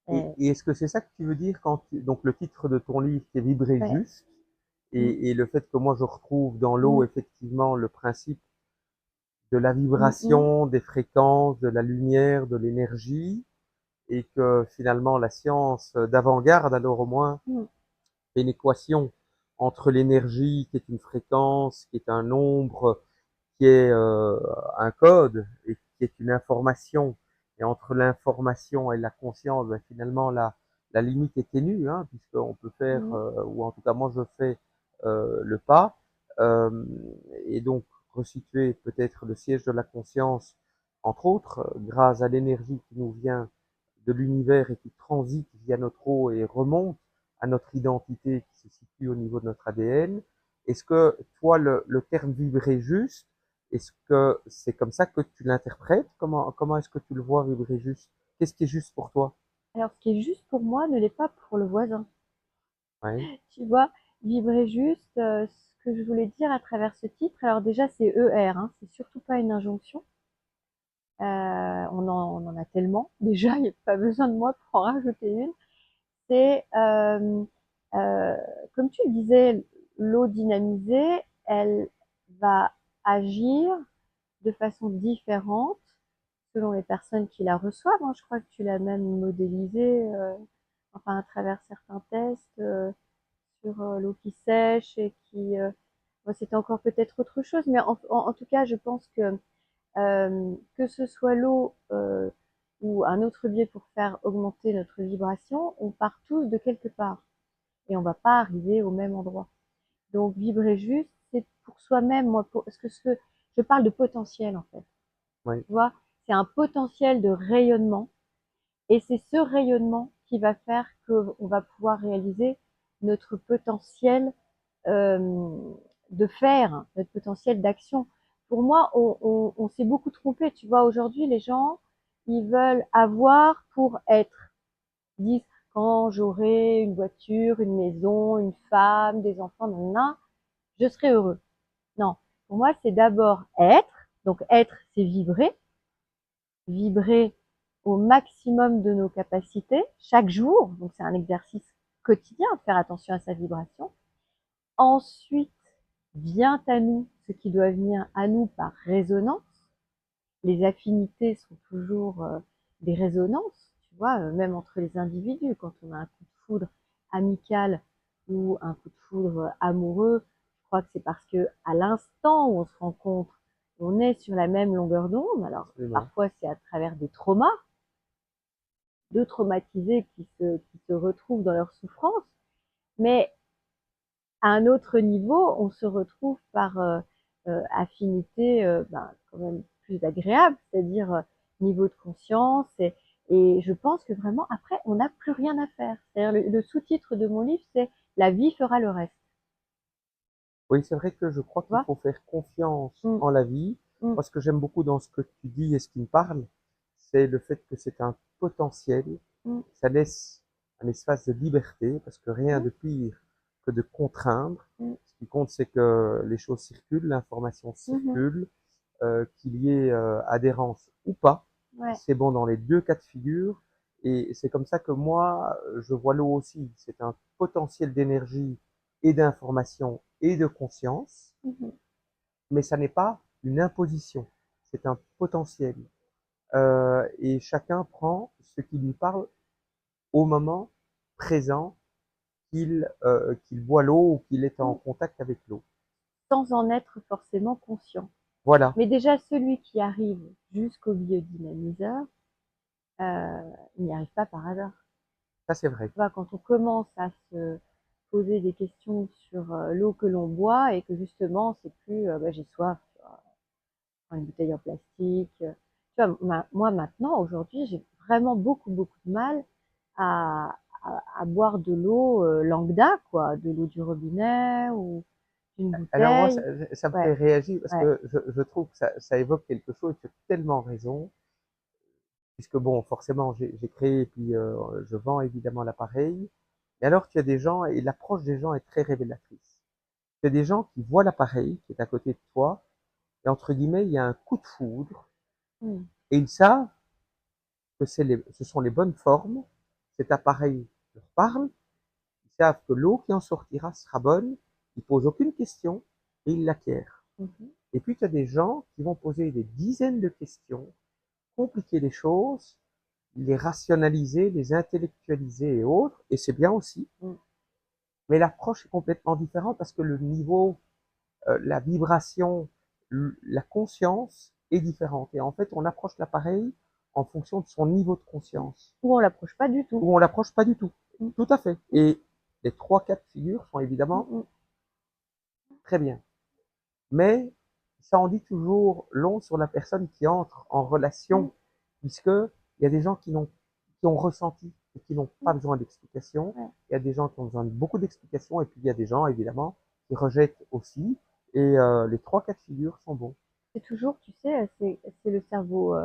Et est-ce que c'est ça que tu veux dire quand donc le titre de ton livre qui est Vibrer ouais. juste Mm, et le fait que moi je retrouve dans l'eau mm, effectivement le principe de la mm, mm, vibration, des fréquences, de la lumière, de l'énergie et que finalement la science d'avant-garde alors au moins mm, fait une équation entre l'énergie qui est une fréquence, qui est un nombre, qui est un code et qui est une information. Et entre l'information et la conscience, ben, finalement, la limite est ténue, hein, puisqu'on peut faire, mm. ou en tout cas moi je fais le pas, euh, et donc resituer peut-être le siège de la conscience, entre autres, grâce à l'énergie qui nous vient de l'univers et qui transite via notre eau et remonte à notre identité qui se situe au niveau de notre ADN. Est-ce que toi, le terme vibrer juste, est-ce que c'est comme ça que tu l'interprètes? Comment est-ce que tu le vois vibrer juste? Qu'est-ce qui est juste pour toi? Alors, ce qui est juste pour moi ne l'est pas pour le voisin. Oui, Tu vois, vibrer juste, ce que je voulais dire à travers ce titre, alors déjà c'est ER, hein, c'est surtout pas une injonction. On en a tellement, déjà il n'y a pas besoin de moi pour en rajouter une. C'est, euh, comme tu le disais, l'eau dynamisée, elle va agir de façon différente selon les personnes qui la reçoivent, hein. Je crois que tu l'as même modélisé, enfin à travers certains tests. Sur l'eau qui sèche et qui bon, c'était encore peut-être autre chose, mais en tout cas, je pense que ce soit l'eau ou un autre biais pour faire augmenter notre vibration, on part tous de quelque part et on va pas arriver au même endroit. Donc vibrer juste, c'est pour soi-même, moi, parce que je parle de potentiel en fait. oui, Tu vois, c'est un potentiel de rayonnement et c'est ce rayonnement qui va faire qu'on va pouvoir réaliser notre potentiel euh, de faire, notre potentiel d'action. Pour moi, on s'est beaucoup trompé. Tu vois, aujourd'hui, les gens, ils veulent avoir pour être. Ils disent, quand j'aurai une voiture, une maison, une femme, des enfants, nanana, je serai heureux. Non, pour moi, c'est d'abord être. Donc, être, c'est vibrer. Vibrer au maximum de nos capacités chaque jour. Donc, c'est un exercice quotidien, de faire attention à sa vibration. Ensuite, vient à nous ce qui doit venir à nous par résonance. Les affinités sont toujours des résonances, tu vois, même entre les individus. Quand on a un coup de foudre amical ou un coup de foudre amoureux, je crois que c'est parce que à l'instant où on se rencontre, on est sur la même longueur d'onde. Alors absolument. parfois c'est à travers des traumas, deux traumatisés qui se retrouvent dans leur souffrance, mais à un autre niveau, on se retrouve par affinité quand même plus agréable, c'est-à-dire niveau de conscience. Et je pense que vraiment, après, on n'a plus rien à faire. C'est-à-dire le sous-titre de mon livre, c'est La vie fera le reste. Oui, c'est vrai que je crois Tu qu'il vois. faut faire confiance Mm, en la vie. mm, Moi, ce que j'aime beaucoup dans ce que tu dis et ce qui me parle, c'est le fait que c'est un potentiel. mm, Ça laisse un espace de liberté, parce que rien mm, de pire que de contraindre. mm, Ce qui compte, c'est que les choses circulent, l'information mhm. circule, qu'il y ait adhérence ou pas. Ouais. C'est bon dans les deux cas de figure. Et c'est comme ça que moi, je vois l'eau aussi. C'est un potentiel d'énergie et d'information et de conscience, Mhm. mais ça n'est pas une imposition. C'est un potentiel. Et chacun prend ce qui lui parle au moment présent qu'il boit l'eau ou qu'il est en Mm. contact avec l'eau. Sans en être forcément conscient. Voilà, Mais déjà, celui qui arrive jusqu'au biodynamiseur, il n'y arrive pas par hasard. ça c'est vrai. Tu vois, quand on commence à se poser des questions sur l'eau que l'on boit et que justement, c'est plus bah, j'ai soif, tu vois, une bouteille en plastique. Tu vois, moi maintenant, aujourd'hui, j'ai vraiment beaucoup de mal à boire de l'eau lambda, quoi, de l'eau du robinet ou d'une Alors moi, bouteille. ça me fait Ouais, réagir parce ouais. que je trouve que ça évoque quelque chose, tu as tellement raison, puisque bon, forcément, j'ai créé et puis je vends évidemment l'appareil. Et alors, tu as des gens, et l'approche des gens est très révélatrice. Tu as des gens qui voient l'appareil qui est à côté de toi, et entre guillemets, il y a un coup de foudre, Mm, et ils savent que ce sont les bonnes formes, cet appareil leur parle, ils savent que l'eau qui en sortira sera bonne, ils posent aucune question et ils l'acquièrent. Et puis tu as des gens qui vont poser des dizaines de questions, compliquer les choses, les rationaliser, les intellectualiser et autres, et c'est bien aussi. Mais l'approche est complètement différente parce que le niveau, la vibration, la conscience est différente. Et en fait, on approche l'appareil en fonction de son niveau de conscience. Ou on l'approche pas du tout. Ou on l'approche pas du tout. Tout à fait. Et les 3 cas de figure sont évidemment très bien. Mais ça en dit toujours long sur la personne qui entre en relation, puisque il y a des gens qui ont ressenti et qui n'ont pas besoin d'explications. Il y a des gens qui ont besoin de beaucoup d'explications, et puis il y a des gens, évidemment, qui rejettent aussi. Et les 3 cas de figure sont bons. C'est toujours, tu sais, c'est le cerveau,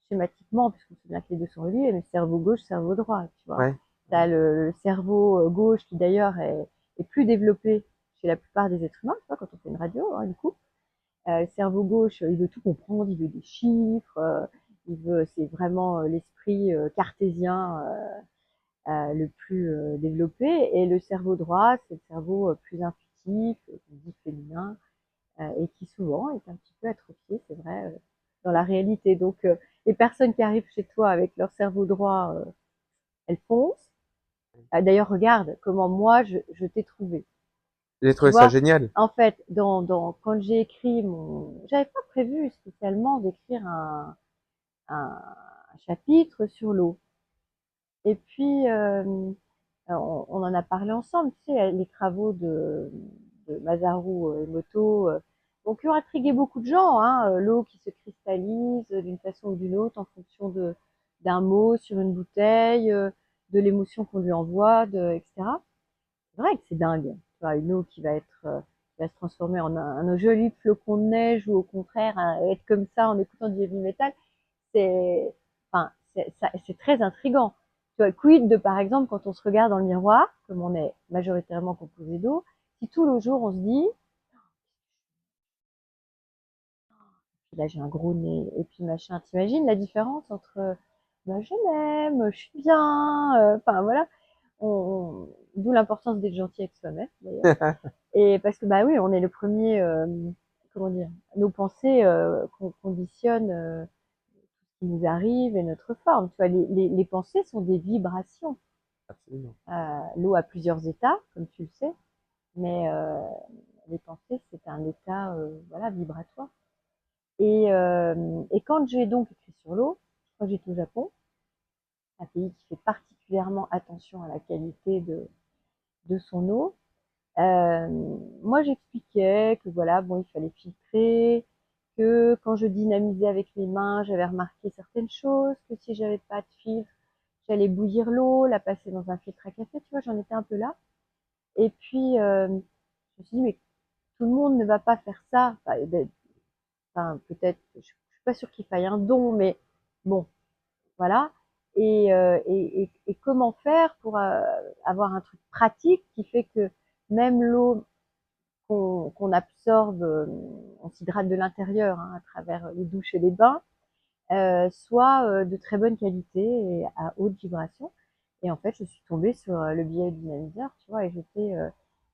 schématiquement, puisqu'on sait bien que les deux sont reliés, mais cerveau gauche, cerveau droit, tu vois. Ouais. Tu as le cerveau gauche qui d'ailleurs est plus développé chez la plupart des êtres humains, tu vois, quand on fait une radio, hein, du coup. Le cerveau gauche, il veut tout comprendre, il veut des chiffres, c'est vraiment l'esprit cartésien le plus développé. Et le cerveau droit, c'est le cerveau plus intuitif, dit féminin, et qui souvent est un petit peu atrophié, c'est vrai, dans la réalité. Donc, les personnes qui arrivent chez toi avec leur cerveau droit, elles foncent. D'ailleurs, regarde comment moi, je t'ai trouvé. J'ai Tu trouvé ça vois, génial. en fait, quand j'ai écrit j'avais pas prévu spécialement d'écrire un chapitre sur l'eau. Et puis, on en a parlé ensemble, tu sais, les travaux de Masaru Emoto, donc qui ont intrigué beaucoup de gens, hein, l'eau qui se cristallise d'une façon ou d'une autre en fonction d'un mot sur une bouteille, de l'émotion qu'on lui envoie, etc. C'est vrai que c'est dingue. Tu vois, une eau qui va se transformer en un joli flocon de neige ou au contraire être comme ça en écoutant du heavy metal, c'est, enfin, c'est très intriguant. Tu vois, quid de, par exemple, quand on se regarde dans le miroir, comme on est majoritairement composé d'eau, si tous les jours on se dit, là j'ai un gros nez, et puis machin, t'imagines la différence entre, bah, je m'aime, je suis bien, enfin voilà, d'où l'importance d'être gentil avec soi-même d'ailleurs. Et parce que bah oui, on est le premier, comment dire, nos pensées conditionnent ce qui nous arrive et notre forme. Tu vois, les pensées sont des vibrations. Absolument. L'eau a plusieurs états, comme tu le sais, mais les pensées c'est un état voilà vibratoire. Et quand j'ai donc écrit sur l'eau, je crois que j'étais au Japon, un pays qui fait particulièrement attention à la qualité de son eau. Euh, Moi, j'expliquais que voilà, bon, il fallait filtrer, que quand je dynamisais avec les mains, j'avais remarqué certaines choses, que si j'avais pas de filtre, j'allais bouillir l'eau, la passer dans un filtre à café, tu vois, j'en étais un peu là. Et puis, je me suis dit, mais tout le monde ne va pas faire ça. Enfin, peut-être, je suis pas sûre qu'il faille un don, mais bon, voilà. Et comment faire pour avoir un truc pratique qui fait que même l'eau qu'on absorbe, on s'hydrate de l'intérieur hein, à travers les douches et les bains, soit de très bonne qualité et à haute vibration. Et en fait, je suis tombée sur le biodynamiseur, tu vois, et j'étais,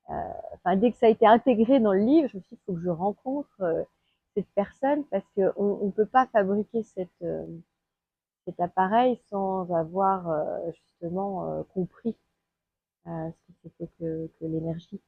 enfin, dès que ça a été intégré dans le livre, je me suis dit, il faut que je rencontre cette personne parce qu'on ne peut pas fabriquer cet appareil sans avoir justement compris ce que c'était que l'énergie.